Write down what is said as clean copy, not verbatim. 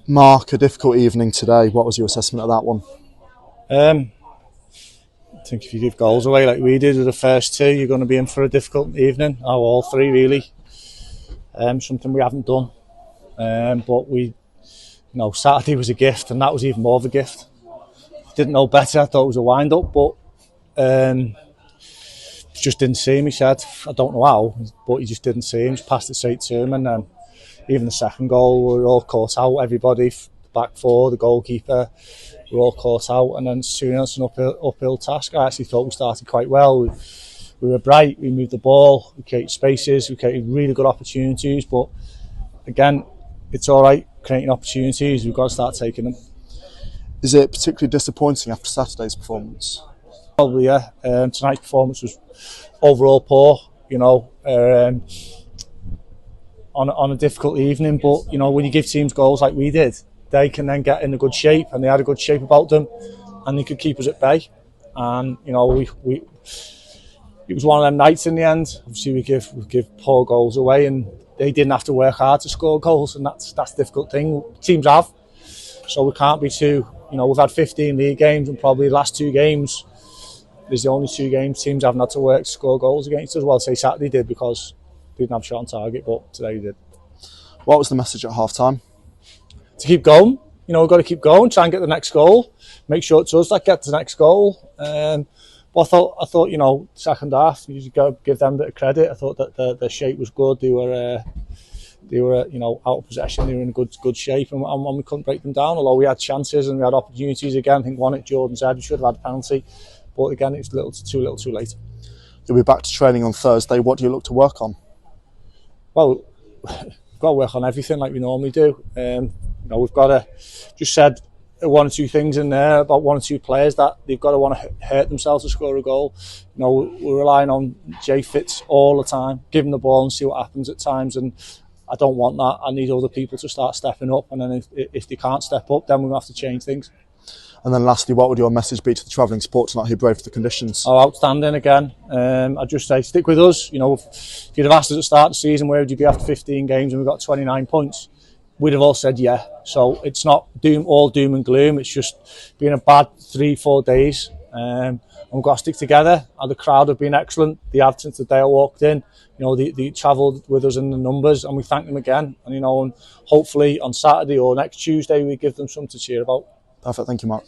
Mark, a difficult evening today. What was your assessment of that one? I think if you give goals away like we did with the first two, you're going to be in for a difficult evening. Oh, all three really. Something we haven't done. But Saturday was a gift, and that was even more of a gift. Didn't know better. I thought it was a wind up, but just didn't see him. He said, I don't know how, but he just didn't see him. Just passed it straight to him, and then even the second goal, we were all caught out. Everybody, the back four, the goalkeeper, we were all caught out. And then 2-0, it's an uphill task. I actually thought we started quite well. We were bright. We moved the ball. We created spaces. We created really good opportunities. But again, it's all right creating opportunities. We've got to start taking them. Is it particularly disappointing after Saturday's performance? Probably, yeah. Tonight's performance was overall poor. On a difficult evening, but when you give teams goals like we did, they can then get in a good shape, and they had a good shape about them, and they could keep us at bay. And it was one of them nights in the end. Obviously, we give poor goals away, and they didn't have to work hard to score goals, and that's a difficult thing. Teams have, so we can't be too. We've had 15 league games, and probably the last two games, there's the only two games teams haven't had to work to score goals against us. Well, say Saturday did because they didn't have a shot on target, but today we did. What was the message at half time? To keep going. We've got to keep going, try and get the next goal, make sure it's us that gets the next goal. But I thought, second half, you got to give them a bit of credit. I thought that the shape was good. They were out of possession. They were in good shape, and we couldn't break them down. Although we had chances and we had opportunities again. I think one at Jordan's head, we should have had a penalty, but again, it's too little, too late. You'll be back to training on Thursday. What do you look to work on? Well, we've got to work on everything like we normally do. We've got to just said one or two things in there about one or two players that they've got to want to hurt themselves to score a goal. We're relying on Jay Fitz all the time, give him the ball and see what happens at times. And I don't want that. I need other people to start stepping up. And then if they can't step up, then we're going to have to change things. And then lastly, what would your message be to the travelling support tonight who braved the conditions? Oh, outstanding again. I'd just say stick with us. If you'd have asked us at the start of the season where would you be after 15 games and we've got 29 points, we'd have all said yeah. So it's not all doom and gloom. It's just been a bad 3-4 days. And we've got to stick together. The crowd have been excellent. They have since the day I walked in. They travelled with us in the numbers, and we thank them again. And hopefully on Saturday or next Tuesday we give them something to cheer about. Perfect. Thank you, Mark.